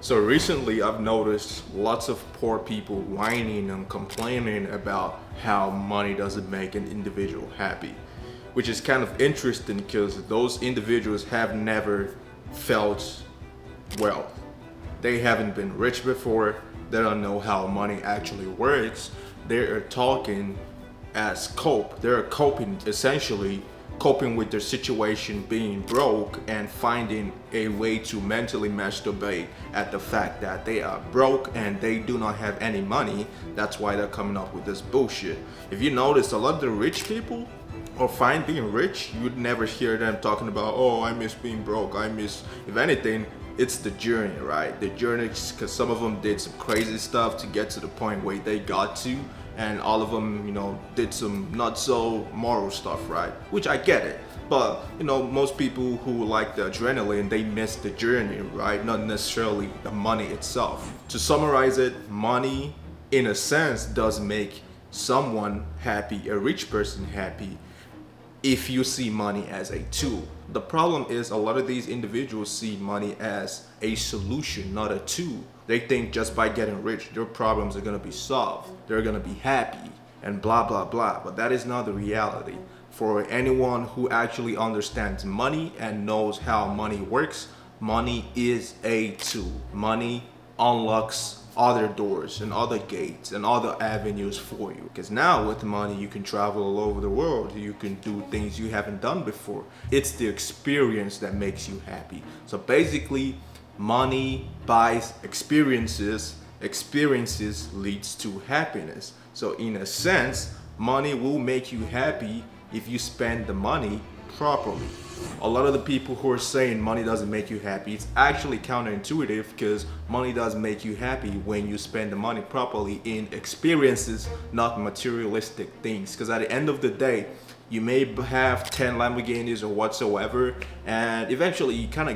So recently I've noticed lots of poor people whining and complaining about how money doesn't make an individual happy, which is kind of interesting because those individuals have never felt wealth. They haven't been rich before, they don't know how money actually works. They are talking as cope. They're coping, essentially coping with their situation being broke and finding a way to mentally masturbate at the fact that they are broke and they do not have any money. That's why they're coming up with this bullshit. If you notice, a lot of the rich people or fine being rich, you'd never hear them talking about, oh, I miss being broke, I miss, if anything, it's the journey, right? The journey, because some of them did some crazy stuff to get to the point where they got to, and all of them, did some not so moral stuff, right? Which I get it. But, most people who like the adrenaline, they miss the journey, right? Not necessarily the money itself. To summarize it, money, in a sense, does make someone happy, a rich person happy, if you see money as a tool. The problem is a lot of these individuals see money as a solution, not a tool. They think just by getting rich, their problems are gonna be solved. They're gonna be happy and blah, blah, blah. But that is not the reality. For anyone who actually understands money and knows how money works, money is a tool. Money unlocks other doors and other gates and other avenues for you, because now with money you can travel all over the world, you can do things you haven't done before. It's the experience that makes you happy. So basically, money buys experiences leads to happiness. So in a sense, money will make you happy if you spend the money properly. A lot of the people who are saying money doesn't make you happy, it's actually counterintuitive, because money does make you happy when you spend the money properly in experiences, not materialistic things. Because at the end of the day, you may have 10 Lamborghinis or whatsoever, and eventually you're gonna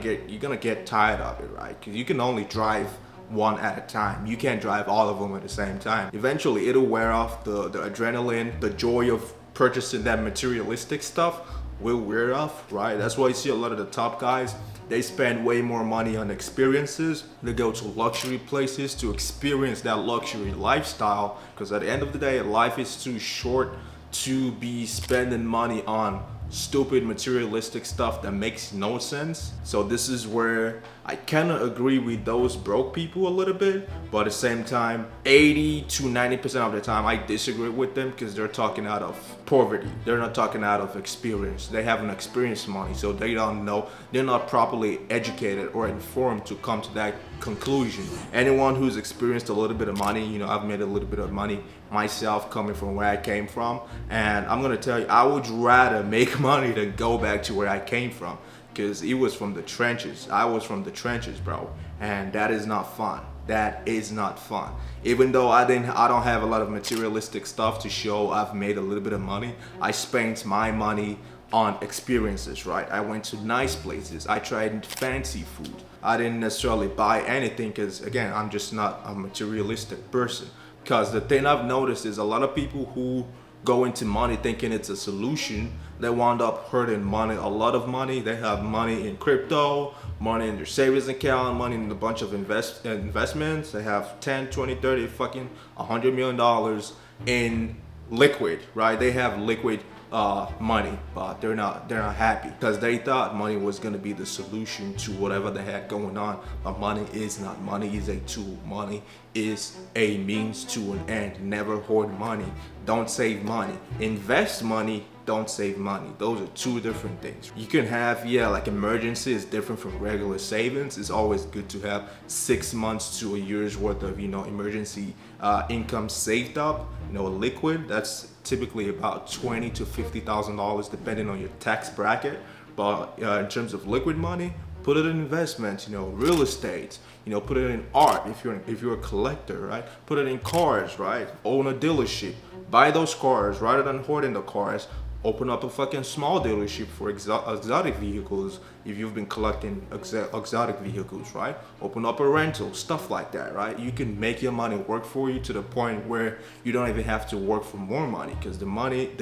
get tired of it, right? Because you can only drive one at a time. You can't drive all of them at the same time. Eventually it'll wear off. The adrenaline, the joy of purchasing that materialistic stuff will wear off, right? That's why you see a lot of the top guys, they spend way more money on experiences. They go to luxury places to experience that luxury lifestyle, because at the end of the day, life is too short to be spending money on stupid materialistic stuff that makes no sense. So this is where I kind of agree with those broke people a little bit, but at the same time, 80 to 90% of the time I disagree with them, because they're talking out of poverty. They're not talking out of experience. They haven't experienced money, so they don't know. They're not properly educated or informed to come to that conclusion. Anyone who's experienced a little bit of money, I've made a little bit of money myself coming from where I came from, and I'm gonna tell you, I would rather make money than go back to where I came from, because it was from the trenches. I was from the trenches, bro, and that is not fun. That is not fun. Even though I don't have a lot of materialistic stuff to show I've made a little bit of money, I spent my money on experiences, right? I went to nice places. I tried fancy food. I didn't necessarily buy anything because, again, I'm just not a materialistic person. Because the thing I've noticed is a lot of people who go into money thinking it's a solution, they wound up hurting money, a lot of money. They have money in crypto, money in their savings account, money in a bunch of investments. They have 10, 20, 30, fucking $100 million in liquid, right? They have liquid money, but they're not happy because they thought money was going to be the solution to whatever they had going on. But money is not. Money is a tool. Money is a means to an end. Never hoard money. Don't save money. Invest money. Don't save money. Those are two different things. You can have, like emergency is different from regular savings. It's always good to have 6 months to a year's worth of, emergency income saved up, liquid. That's typically about $20,000 to $50,000 depending on your tax bracket. But in terms of liquid money, put it in investments, real estate, put it in art if you're a collector, right? Put it in cars, right? Own a dealership. Buy those cars rather than hoarding the cars. Open up a fucking small dealership for exotic vehicles if you've been collecting exotic vehicles, right? Open up a rental, stuff like that, right? You can make your money work for you to the point where you don't even have to work for more money, because the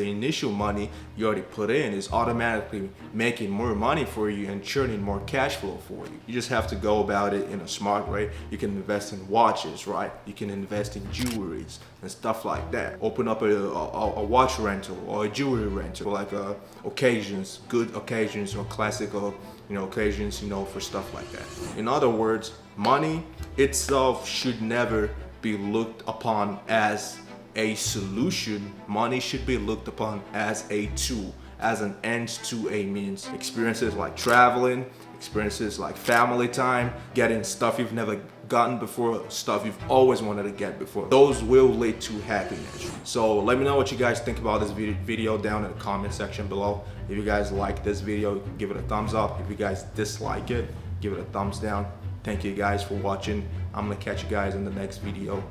initial money you already put in is automatically making more money for you and churning more cash flow for you. You just have to go about it in a smart way. You can invest in watches, right? You can invest in jewelries and stuff like that. Open up a watch rental or a jewelry rental, like occasions, good occasions or classic occasions, for stuff like that. In other words, money itself should never be looked upon as a solution. Money should be looked upon as a tool, as an end to a means. Experiences like traveling, experiences like family time, getting stuff you've never gotten before, stuff you've always wanted to get before, those will lead to happiness. So let me know what you guys think about this video down in the comment section below. If you guys like this video, give it a thumbs up. If you guys dislike it, give it a thumbs down. Thank you guys for watching. I'm gonna catch you guys in the next video.